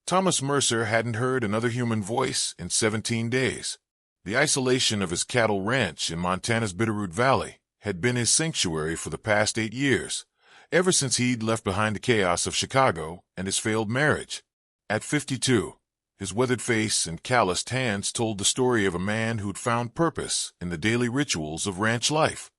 Thomas Mercer hadn't heard another human voice in 17 days. The isolation of his cattle ranch in Montana's Bitterroot Valley had been his sanctuary for the past 8 years, ever since he'd left behind the chaos of Chicago and his failed marriage. At 52, his weathered face and calloused hands told the story of a man who'd found purpose in the daily rituals of ranch life,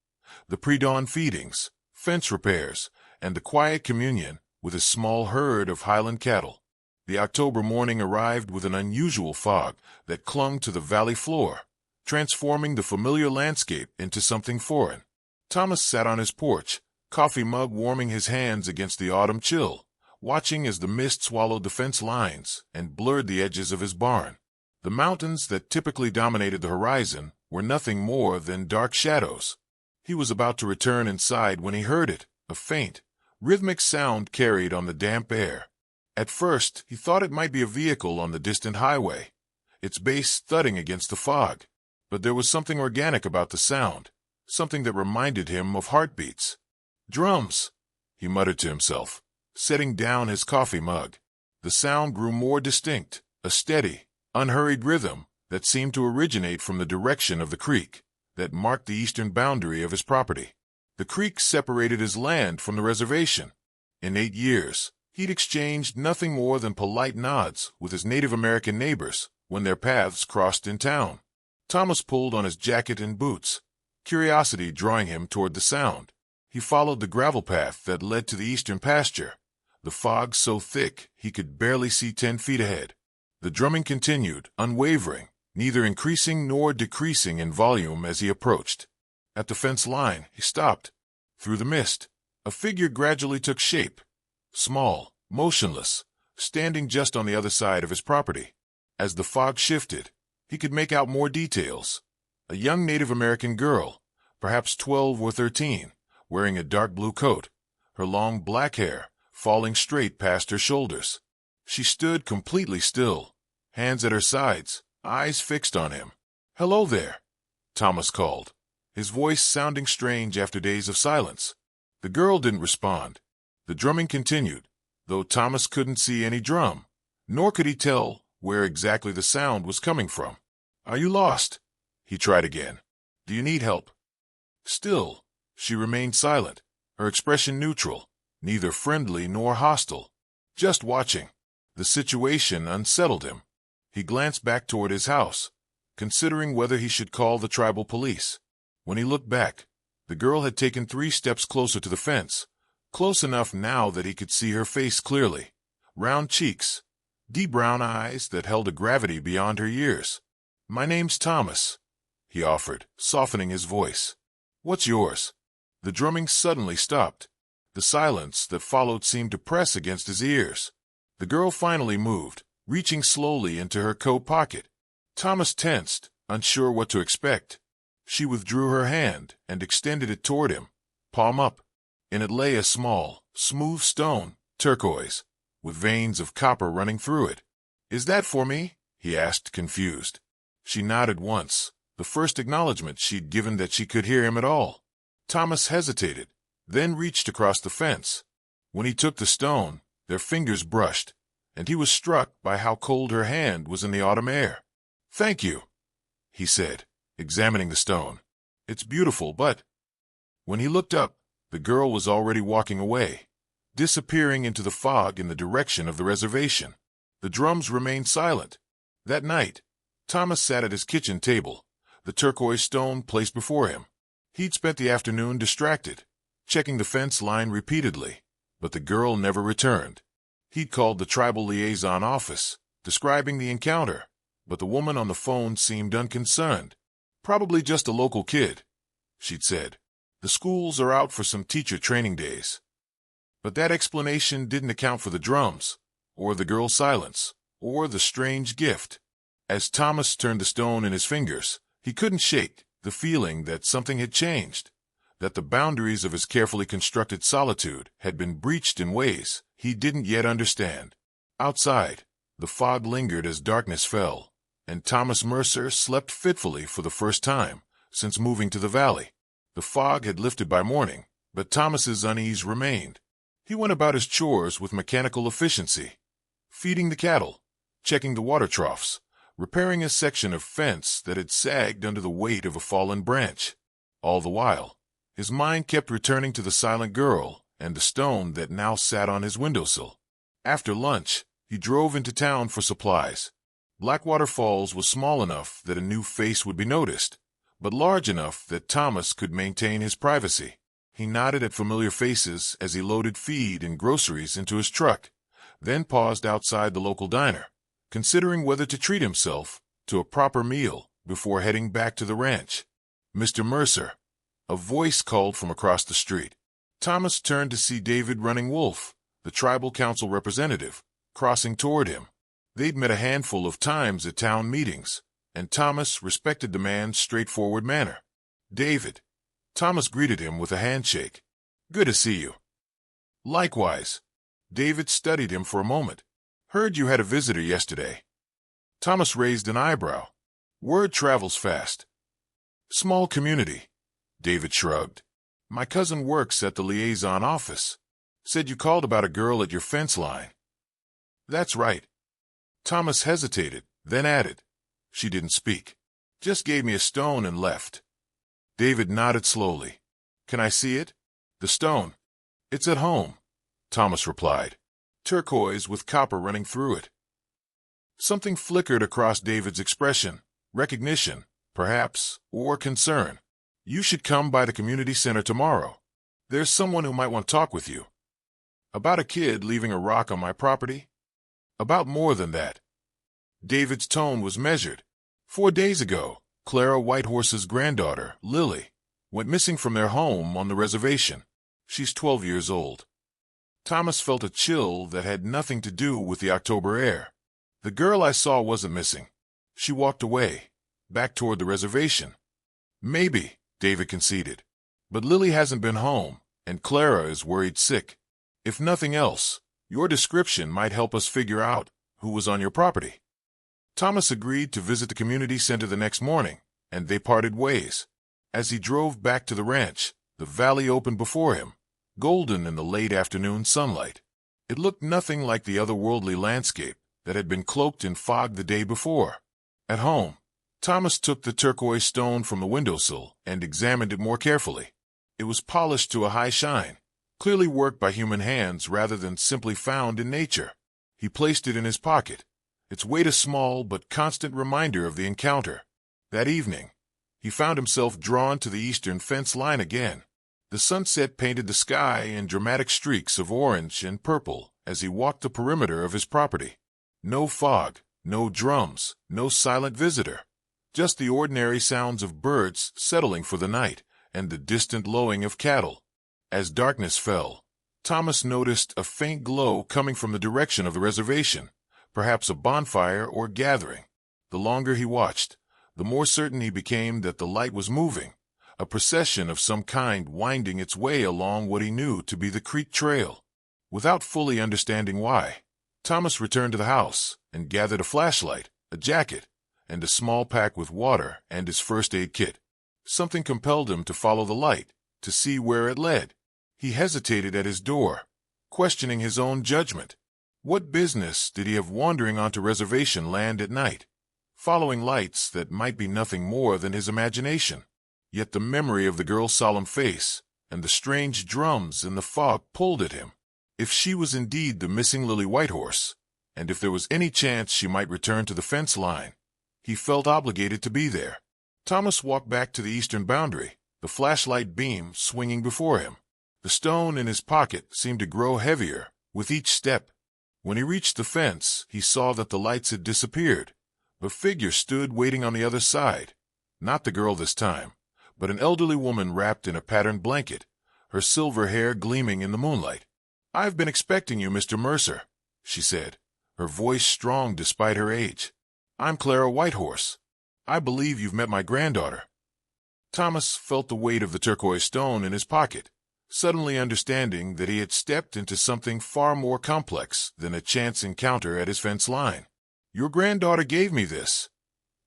the pre-dawn feedings, fence repairs, and the quiet communion with his small herd of highland cattle. The October morning arrived with an unusual fog that clung to the valley floor, transforming the familiar landscape into something foreign. Thomas sat on his porch, coffee mug warming his hands against the autumn chill, watching as the mist swallowed the fence lines and blurred the edges of his barn. The mountains that typically dominated the horizon were nothing more than dark shadows. He was about to return inside when he heard it, a faint, rhythmic sound carried on the damp air. At first, he thought it might be a vehicle on the distant highway, its bass thudding against the fog. But there was something organic about the sound, something that reminded him of heartbeats. "Drums," he muttered to himself, setting down his coffee mug. The sound grew more distinct, a steady, unhurried rhythm that seemed to originate from the direction of the creek that marked the eastern boundary of his property. The creek separated his land from the reservation. In 8 years, he'd exchanged nothing more than polite nods with his Native American neighbors when their paths crossed in town. Thomas pulled on his jacket and boots, curiosity drawing him toward the sound. He followed the gravel path that led to the eastern pasture, the fog so thick he could barely see 10 feet ahead. The drumming continued, unwavering, neither increasing nor decreasing in volume as he approached. At the fence line, he stopped. Through the mist, a figure gradually took shape, small, motionless, standing just on the other side of his property. As the fog shifted, he could make out more details. A young Native American girl, perhaps 12 or 13, wearing a dark blue coat, her long black hair falling straight past her shoulders. She stood completely still, hands at her sides, eyes fixed on him. "Hello there," Thomas called, his voice sounding strange after days of silence. The girl didn't respond. The drumming continued, though Thomas couldn't see any drum, nor could he tell where exactly the sound was coming from. "Are you lost?" he tried again. "Do you need help?" Still, she remained silent, her expression neutral, neither friendly nor hostile, just watching. The situation unsettled him. He glanced back toward his house, considering whether he should call the tribal police. When he looked back, the girl had taken 3 steps closer to the fence, close enough now that he could see her face clearly. Round cheeks, deep brown eyes that held a gravity beyond her years. "My name's Thomas," he offered, softening his voice. "What's yours?" The drumming suddenly stopped. The silence that followed seemed to press against his ears. The girl finally moved, reaching slowly into her coat pocket. Thomas tensed, unsure what to expect. She withdrew her hand and extended it toward him, palm up. In it lay a small, smooth stone, turquoise, with veins of copper running through it. "Is that for me?" he asked, confused. She nodded once, the first acknowledgement she'd given that she could hear him at all. Thomas hesitated, then reached across the fence. When he took the stone, their fingers brushed, and he was struck by how cold her hand was in the autumn air. "Thank you," he said, examining the stone. "It's beautiful, but—" When he looked up, the girl was already walking away, disappearing into the fog in the direction of the reservation. The drums remained silent. That night, Thomas sat at his kitchen table, the turquoise stone placed before him. He'd spent the afternoon distracted, checking the fence line repeatedly, but the girl never returned. He'd called the tribal liaison office, describing the encounter, but the woman on the phone seemed unconcerned. "Probably just a local kid," she'd said. "The schools are out for some teacher training days." But that explanation didn't account for the drums, or the girl's silence, or the strange gift. As Thomas turned the stone in his fingers, he couldn't shake the feeling that something had changed, that the boundaries of his carefully constructed solitude had been breached in ways he didn't yet understand. Outside, the fog lingered as darkness fell, and Thomas Mercer slept fitfully for the first time since moving to the valley. The fog had lifted by morning, but Thomas's unease remained. He went about his chores with mechanical efficiency, feeding the cattle, checking the water troughs, repairing a section of fence that had sagged under the weight of a fallen branch. All the while, his mind kept returning to the silent girl and the stone that now sat on his windowsill. After lunch, he drove into town for supplies. Blackwater Falls was small enough that a new face would be noticed, but large enough that Thomas could maintain his privacy. He nodded at familiar faces as he loaded feed and groceries into his truck, then paused outside the local diner, considering whether to treat himself to a proper meal before heading back to the ranch. "Mr. Mercer," a voice called from across the street. Thomas turned to see David Running Wolf, the tribal council representative, crossing toward him. They'd met a handful of times at town meetings, and Thomas respected the man's straightforward manner. "David." Thomas greeted him with a handshake. "Good to see you." "Likewise." David studied him for a moment. "Heard you had a visitor yesterday." Thomas raised an eyebrow. "Word travels fast." "Small community." David shrugged. "My cousin works at the liaison office. Said you called about a girl at your fence line." "That's right." Thomas hesitated, then added, "She didn't speak. Just gave me a stone and left." David nodded slowly. "Can I see it?" "The stone? It's at home," Thomas replied. "Turquoise with copper running through it." Something flickered across David's expression. Recognition, perhaps, or concern. "You should come by the community center tomorrow. There's someone who might want to talk with you." "About a kid leaving a rock on my property?" "About more than that." David's tone was measured. 4 days ago, Clara Whitehorse's granddaughter, Lily, went missing from their home on the reservation. She's 12 years old. Thomas felt a chill that had nothing to do with the October air. "The girl I saw wasn't missing. She walked away, back toward the reservation." "Maybe," David conceded. "But Lily hasn't been home, and Clara is worried sick. If nothing else, your description might help us figure out who was on your property." Thomas agreed to visit the community center the next morning, and they parted ways. As he drove back to the ranch, the valley opened before him, golden in the late afternoon sunlight. It looked nothing like the otherworldly landscape that had been cloaked in fog the day before. At home, Thomas took the turquoise stone from the windowsill and examined it more carefully. It was polished to a high shine, clearly worked by human hands rather than simply found in nature. He placed it in his pocket, its weight a small but constant reminder of the encounter. That evening, he found himself drawn to the eastern fence line again. The sunset painted the sky in dramatic streaks of orange and purple as he walked the perimeter of his property. No fog, no drums, no silent visitor. Just the ordinary sounds of birds settling for the night and the distant lowing of cattle. As darkness fell, Thomas noticed a faint glow coming from the direction of the reservation, perhaps a bonfire or gathering. The longer he watched, the more certain he became that the light was moving, a procession of some kind winding its way along what he knew to be the creek trail. Without fully understanding why, Thomas returned to the house and gathered a flashlight, a jacket, and a small pack with water and his first aid kit. Something compelled him to follow the light, to see where it led. He hesitated at his door, questioning his own judgment. What business did he have wandering onto reservation land at night, following lights that might be nothing more than his imagination? Yet the memory of the girl's solemn face and the strange drums in the fog pulled at him. If she was indeed the missing Lily Whitehorse, and if there was any chance she might return to the fence line, he felt obligated to be there. Thomas walked back to the eastern boundary, the flashlight beam swinging before him. The stone in his pocket seemed to grow heavier with each step. When he reached the fence, he saw that the lights had disappeared. A figure stood waiting on the other side. Not the girl this time, but an elderly woman wrapped in a patterned blanket, her silver hair gleaming in the moonlight. "I've been expecting you, Mr. Mercer," she said, her voice strong despite her age. "I'm Clara Whitehorse. I believe you've met my granddaughter." Thomas felt the weight of the turquoise stone in his pocket, suddenly understanding that he had stepped into something far more complex than a chance encounter at his fence line. "Your granddaughter gave me this,"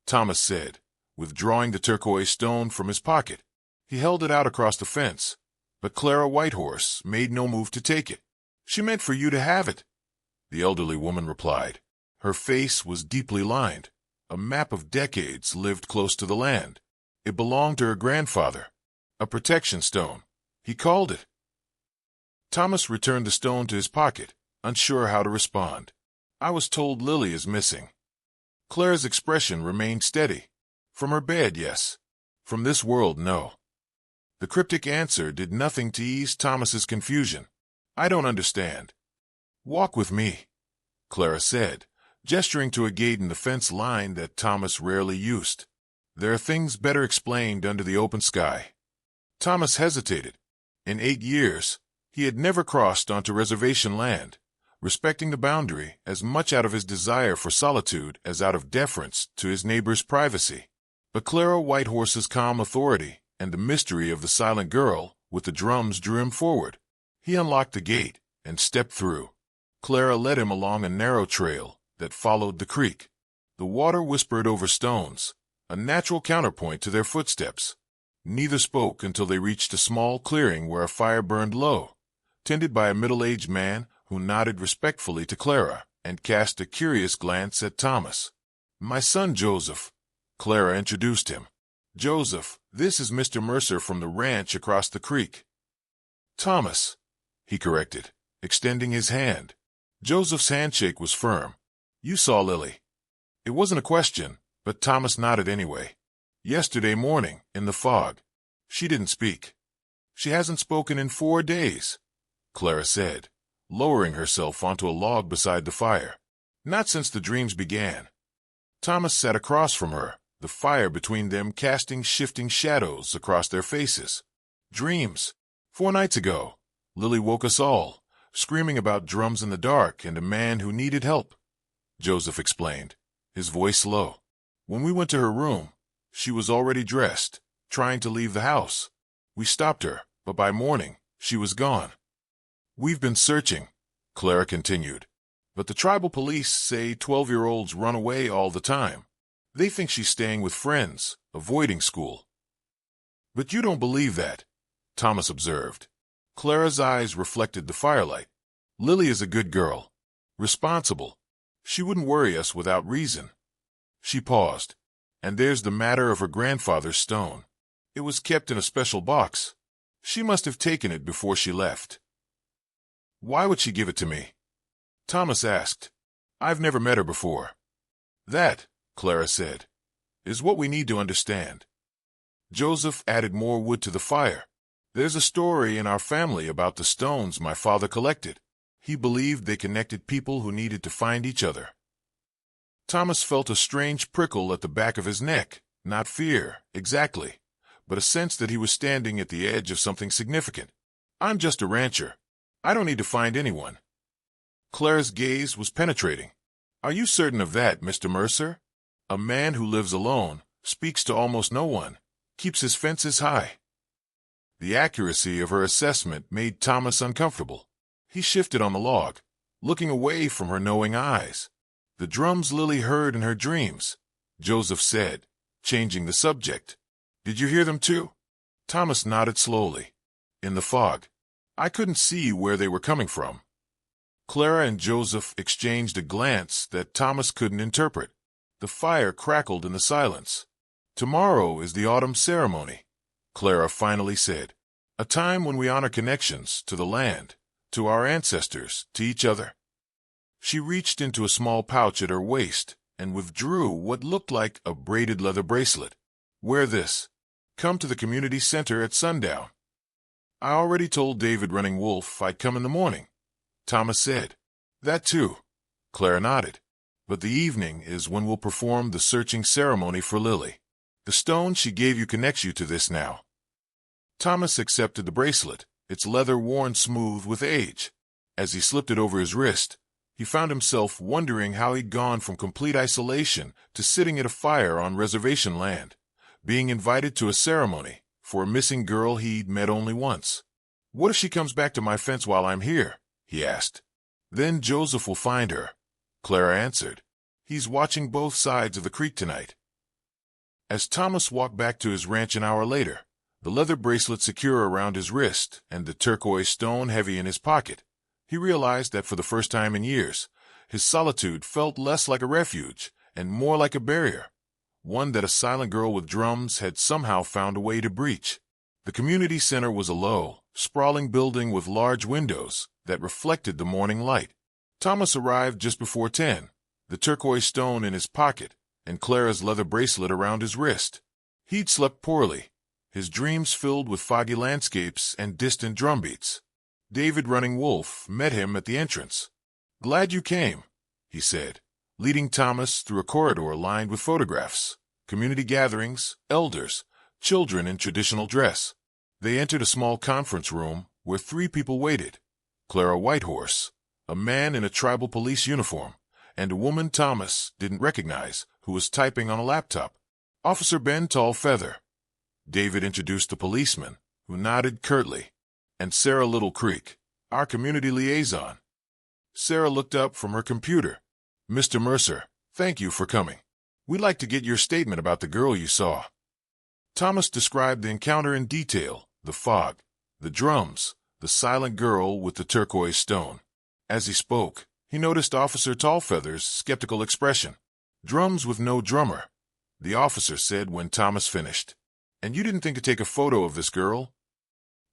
Thomas said, withdrawing the turquoise stone from his pocket. He held it out across the fence, but Clara Whitehorse made no move to take it. "She meant for you to have it." the elderly woman replied. Her face was deeply lined. A map of decades lived close to the land. It belonged to her grandfather. A protection stone, he called it. Thomas returned the stone to his pocket, unsure how to respond. I was told Lily is missing. Clara's expression remained steady. From her bed, yes. From this world, no. The cryptic answer did nothing to ease Thomas's confusion. I don't understand. Walk with me, Clara said, gesturing to a gate in the fence line that Thomas rarely used. There are things better explained under the open sky. Thomas hesitated. In 8 years, he had never crossed onto reservation land, respecting the boundary as much out of his desire for solitude as out of deference to his neighbor's privacy. But Clara Whitehorse's calm authority and the mystery of the silent girl with the drums drew him forward. He unlocked the gate and stepped through. Clara led him along a narrow trail that followed the creek. The water whispered over stones, a natural counterpoint to their footsteps. Neither spoke until they reached a small clearing where a fire burned low, tended by a middle-aged man who nodded respectfully to Clara and cast a curious glance at Thomas. My son Joseph, Clara introduced him. Joseph, this is Mr. Mercer from the ranch across the creek. Thomas, he corrected, extending his hand. Joseph's handshake was firm. You saw Lily. It wasn't a question, but Thomas nodded anyway. Yesterday morning, in the fog. She didn't speak. She hasn't spoken in 4 days, Clara said, lowering herself onto a log beside the fire. Not since the dreams began. Thomas sat across from her, the fire between them casting shifting shadows across their faces. Dreams. 4 nights ago, Lily woke us all, screaming about drums in the dark and a man who needed help, Joseph explained, his voice low. When we went to her room, she was already dressed, trying to leave the house. We stopped her, but by morning, she was gone. We've been searching, Clara continued, but the tribal police say 12-year-olds run away all the time. They think she's staying with friends, avoiding school. But you don't believe that, Thomas observed. Clara's eyes reflected the firelight. Lily is a good girl, responsible. She wouldn't worry us without reason. She paused. And there's the matter of her grandfather's stone. It was kept in a special box. She must have taken it before she left. Why would she give it to me? Thomas asked. I've never met her before. That, Clara said, is what we need to understand. Joseph added more wood to the fire. There's a story in our family about the stones my father collected. He believed they connected people who needed to find each other. Thomas felt a strange prickle at the back of his neck, not fear, exactly, but a sense that he was standing at the edge of something significant. I'm just a rancher. I don't need to find anyone. Clara's gaze was penetrating. Are you certain of that, Mr. Mercer? A man who lives alone, speaks to almost no one, keeps his fences high. The accuracy of her assessment made Thomas uncomfortable. He shifted on the log, looking away from her knowing eyes. The drums Lily heard in her dreams, Joseph said, changing the subject. Did you hear them too? Thomas nodded slowly. In the fog. I couldn't see where they were coming from. Clara and Joseph exchanged a glance that Thomas couldn't interpret. The fire crackled in the silence. Tomorrow is the autumn ceremony, Clara finally said. A time when we honor connections to the land, to our ancestors, to each other. She reached into a small pouch at her waist and withdrew what looked like a braided leather bracelet. Wear this. Come to the community center at sundown. I already told David Running Wolf I'd come in the morning, Thomas said. That too, Clara nodded. But the evening is when we'll perform the searching ceremony for Lily. The stone she gave you connects you to this now. Thomas accepted the bracelet, its leather worn smooth with age. As he slipped it over his wrist, he found himself wondering how he'd gone from complete isolation to sitting at a fire on reservation land, being invited to a ceremony for a missing girl he'd met only once. What if she comes back to my fence while I'm here? He asked. Then Joseph will find her, Clara answered. He's watching both sides of the creek tonight. As Thomas walked back to his ranch an hour later, the leather bracelet secure around his wrist and the turquoise stone heavy in his pocket, he realized that for the first time in years, his solitude felt less like a refuge and more like a barrier, one that a silent girl with drums had somehow found a way to breach. The community center was a low, sprawling building with large windows that reflected the morning light. Thomas arrived just before 10, the turquoise stone in his pocket and Clara's leather bracelet around his wrist. He'd slept poorly, his dreams filled with foggy landscapes and distant drumbeats. David Running Wolf met him at the entrance. "Glad you came," he said, leading Thomas through a corridor lined with photographs, community gatherings, elders, children in traditional dress. They entered a small conference room where 3 people waited: Clara Whitehorse, a man in a tribal police uniform, and a woman Thomas didn't recognize who was typing on a laptop. "Officer Ben Tallfeather," David introduced the policeman, who nodded curtly, "and Sarah Little Creek, our community liaison." Sarah looked up from her computer. "Mr. Mercer, thank you for coming. We'd like to get your statement about the girl you saw." Thomas described the encounter in detail: the fog, the drums, the silent girl with the turquoise stone. As he spoke, he noticed Officer Tallfeather's skeptical expression. "Drums with no drummer," the officer said when Thomas finished. "And you didn't think to take a photo of this girl?"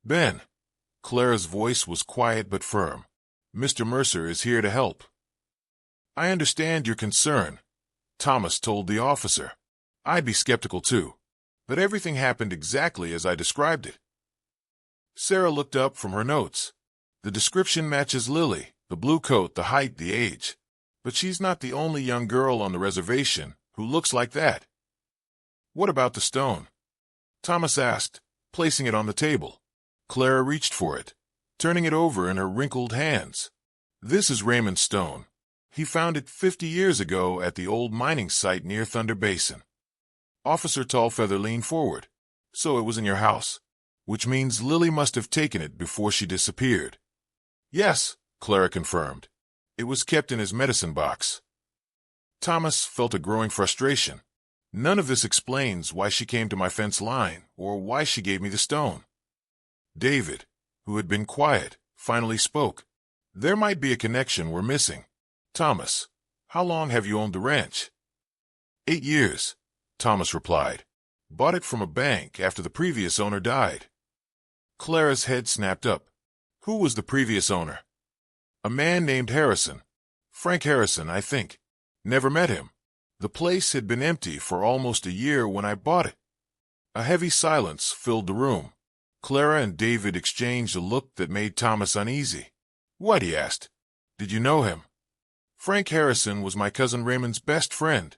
"Ben," Clara's voice was quiet but firm, "Mr. Mercer is here to help." "I understand your concern," Thomas told the officer. "I'd be skeptical too, but everything happened exactly as I described it." Sarah looked up from her notes. "The description matches Lily, the blue coat, the height, the age. But she's not the only young girl on the reservation who looks like that." "What about the stone?" Thomas asked, placing it on the table. Clara reached for it, turning it over in her wrinkled hands. "This is Raymond's stone. He found it 50 years ago at the old mining site near Thunder Basin." Officer Tallfeather leaned forward. "So it was in your house, which means Lily must have taken it before she disappeared." "Yes," Clara confirmed. "It was kept in his medicine box." Thomas felt a growing frustration. None of this explains why she came to my fence line or why she gave me the stone. David, who had been quiet, finally spoke. "There might be a connection we're missing. Thomas, how long have you owned the ranch?" 8 years, Thomas replied. "Bought it from a bank after the previous owner died." Clara's head snapped up. "Who was the previous owner?" "A man named Harrison. Frank Harrison, I think. Never met him. The place had been empty for almost a year when I bought it." A heavy silence filled the room. Clara and David exchanged a look that made Thomas uneasy. "What?" he asked. "Did you know him?" "Frank Harrison was my cousin Raymond's best friend,"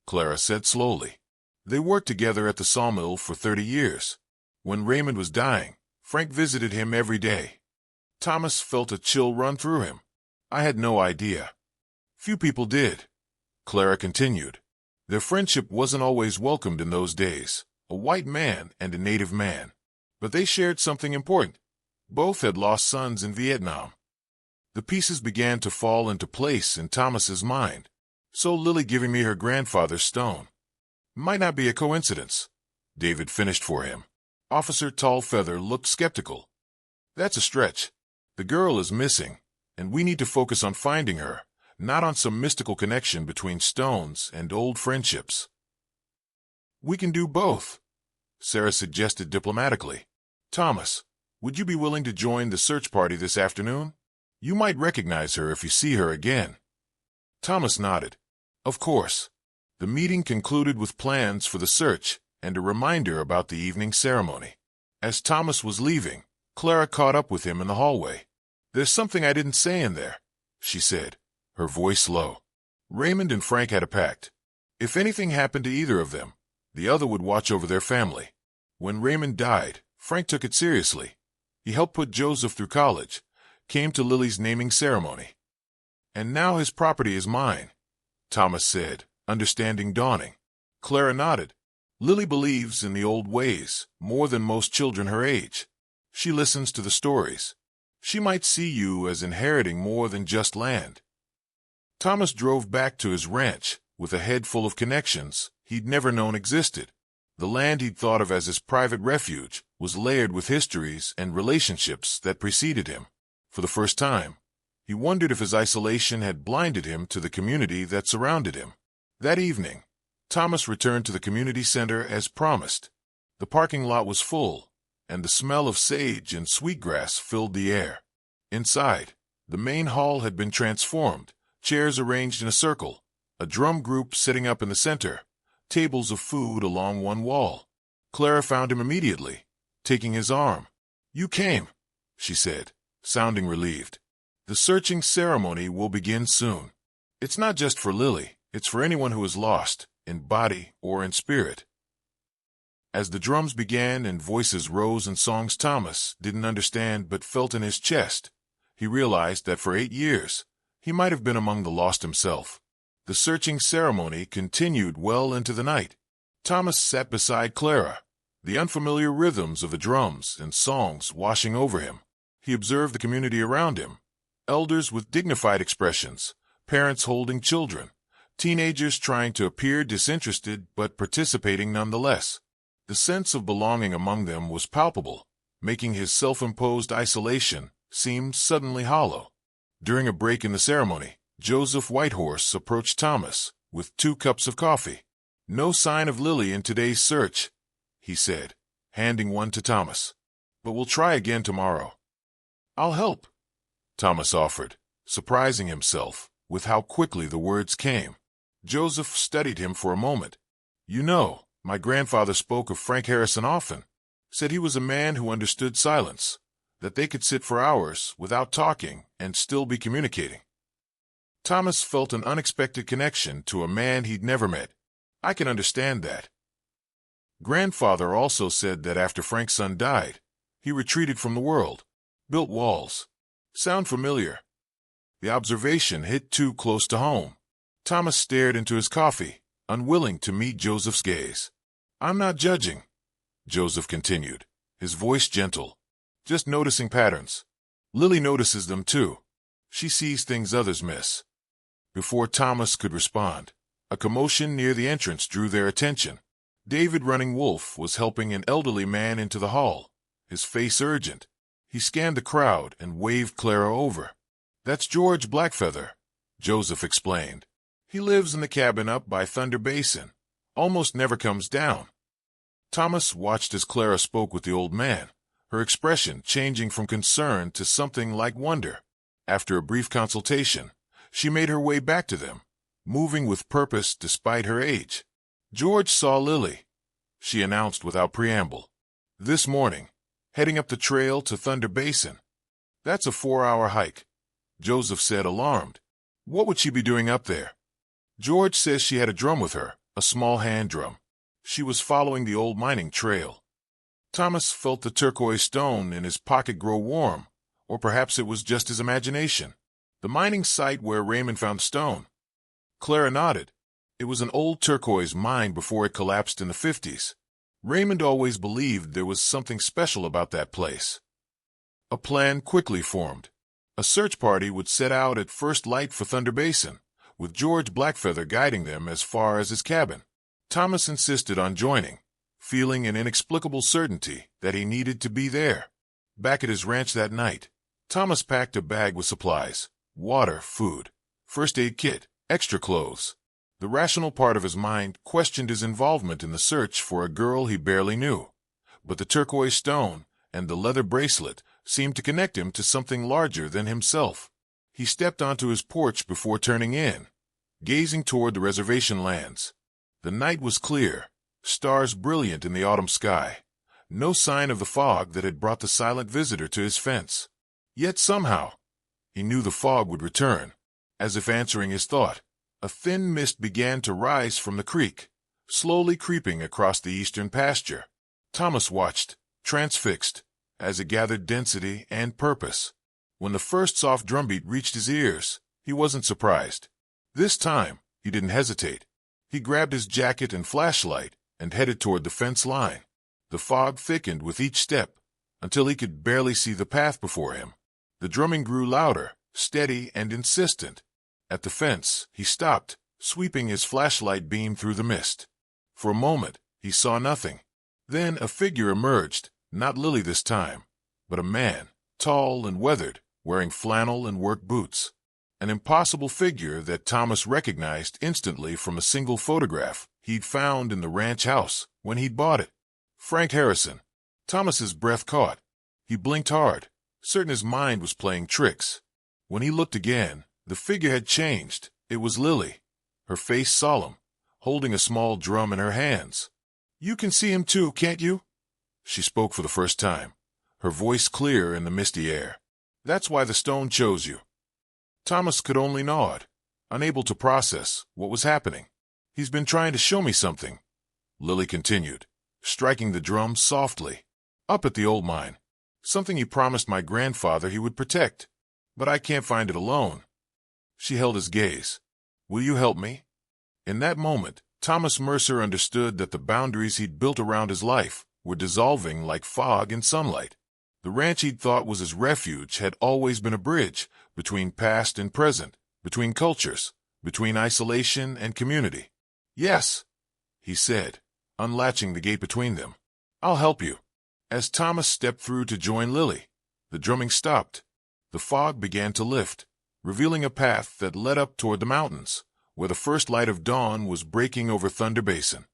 Clara said slowly. "They worked together at the sawmill for 30 years. When Raymond was dying, Frank visited him every day." Thomas felt a chill run through him. "I had no idea." "Few people did," Clara continued. "Their friendship wasn't always welcomed in those days, a white man and a native man. But they shared something important. Both had lost sons in Vietnam." The pieces began to fall into place in Thomas's mind. "So Lily giving me her grandfather's stone might not be a coincidence," David finished for him. Officer Tallfeather looked skeptical. "That's a stretch. The girl is missing, and we need to focus on finding her, not on some mystical connection between stones and old friendships." "We can do both," Sarah suggested diplomatically. "Thomas, would you be willing to join the search party this afternoon? You might recognize her if you see her again." Thomas nodded. "Of course." The meeting concluded with plans for the search and a reminder about the evening ceremony. As Thomas was leaving, Clara caught up with him in the hallway. "There's something I didn't say in there," she said, her voice low. "Raymond and Frank had a pact. If anything happened to either of them, the other would watch over their family. When Raymond died, Frank took it seriously. He helped put Joseph through college, came to Lily's naming ceremony. And now his property is mine," Thomas said, understanding dawning. Clara nodded. "Lily believes in the old ways more than most children her age. She listens to the stories. She might see you as inheriting more than just land." Thomas drove back to his ranch with a head full of connections he'd never known existed. The land he'd thought of as his private refuge was layered with histories and relationships that preceded him. For the first time, He wondered if his isolation had blinded him to the community that surrounded him. That evening, Thomas returned to the community center as promised. The parking lot was full, and the smell of sage and sweetgrass filled the air. Inside, the main hall had been transformed, chairs arranged in a circle, a drum group sitting up in the center, tables of food along one wall. Clara found him immediately, taking his arm. "You came," she said, sounding relieved. "The searching ceremony will begin soon. It's not just for Lily, it's for anyone who is lost, in body or in spirit." As the drums began and voices rose in songs Thomas didn't understand but felt in his chest, he realized that for 8 years, he might have been among the lost himself. The searching ceremony continued well into the night. Thomas sat beside Clara, the unfamiliar rhythms of the drums and songs washing over him. He observed the community around him, elders with dignified expressions, parents holding children, teenagers trying to appear disinterested but participating nonetheless. The sense of belonging among them was palpable, making his self-imposed isolation seem suddenly hollow. During a break in the ceremony, Joseph Whitehorse approached Thomas with 2 cups of coffee. "No sign of Lily in today's search," he said, handing one to Thomas. "But we'll try again tomorrow." "I'll help," Thomas offered, surprising himself with how quickly the words came. Joseph studied him for a moment. "You know, my grandfather spoke of Frank Harrison often, said he was a man who understood silence, that they could sit for hours without talking and still be communicating." Thomas felt an unexpected connection to a man he'd never met. "I can understand that." Grandfather also said that after Frank's son died, he retreated from the world, built walls. Sound familiar? The observation hit too close to home. Thomas stared into his coffee, unwilling to meet Joseph's gaze. "I'm not judging," Joseph continued, his voice gentle. "Just noticing patterns. Lily notices them too. She sees things others miss." Before Thomas could respond, a commotion near the entrance drew their attention. David Running Wolf was helping an elderly man into the hall, his face urgent. He scanned the crowd and waved Clara over. "That's George Blackfeather," Joseph explained. "He lives in the cabin up by Thunder Basin. Almost never comes down." Thomas watched as Clara spoke with the old man, her expression changing from concern to something like wonder. After a brief consultation, she made her way back to them, moving with purpose despite her age. "George saw Lily," she announced without preamble. "This morning, heading up the trail to Thunder Basin." "That's a 4-hour hike," Joseph said, alarmed. "What would she be doing up there?" "George says she had a drum with her, a small hand drum. She was following the old mining trail." Thomas felt the turquoise stone in his pocket grow warm, or perhaps it was just his imagination. "The mining site where Raymond found stone." Clara nodded. It was an old turquoise mine before it collapsed in the 50s. Raymond always believed there was something special about that place. A plan quickly formed. A search party would set out at first light for Thunder Basin, with George Blackfeather guiding them as far as his cabin. Thomas insisted on joining, feeling an inexplicable certainty that he needed to be there. Back at his ranch that night, Thomas packed a bag with supplies: water, food, first aid kit, extra clothes. The rational part of his mind questioned his involvement in the search for a girl he barely knew, but the turquoise stone and the leather bracelet seemed to connect him to something larger than himself. He stepped onto his porch before turning in, gazing toward the reservation lands. The night was clear, stars brilliant in the autumn sky. No sign of the fog that had brought the silent visitor to his fence. Yet somehow, he knew the fog would return. As if answering his thought, a thin mist began to rise from the creek, slowly creeping across the eastern pasture. Thomas watched, transfixed, as it gathered density and purpose. When the first soft drumbeat reached his ears, he wasn't surprised. This time, he didn't hesitate. He grabbed his jacket and flashlight and headed toward the fence line. The fog thickened with each step, until he could barely see the path before him. The drumming grew louder, steady and insistent. At the fence, he stopped, sweeping his flashlight beam through the mist. For a moment, he saw nothing. Then a figure emerged, not Lily this time, but a man, tall and weathered, wearing flannel and work boots. An impossible figure that Thomas recognized instantly from a single photograph he'd found in the ranch house when he'd bought it. Frank Harrison. Thomas's breath caught. He blinked hard, certain his mind was playing tricks. When he looked again, the figure had changed. It was Lily, her face solemn, holding a small drum in her hands. "You can see him too, can't you?" She spoke for the first time, her voice clear in the misty air. "That's why the stone chose you." Thomas could only nod, unable to process what was happening. "He's been trying to show me something," Lily continued, striking the drum softly. "Up at the old mine. Something he promised my grandfather he would protect. But I can't find it alone." She held his gaze. "Will you help me?" In that moment, Thomas Mercer understood that the boundaries he'd built around his life were dissolving like fog in sunlight. The ranch he'd thought was his refuge had always been a bridge between past and present, between cultures, between isolation and community. "Yes," he said, unlatching the gate between them. "I'll help you." As Thomas stepped through to join Lily, the drumming stopped. The fog began to lift, revealing a path that led up toward the mountains, where the first light of dawn was breaking over Thunder Basin.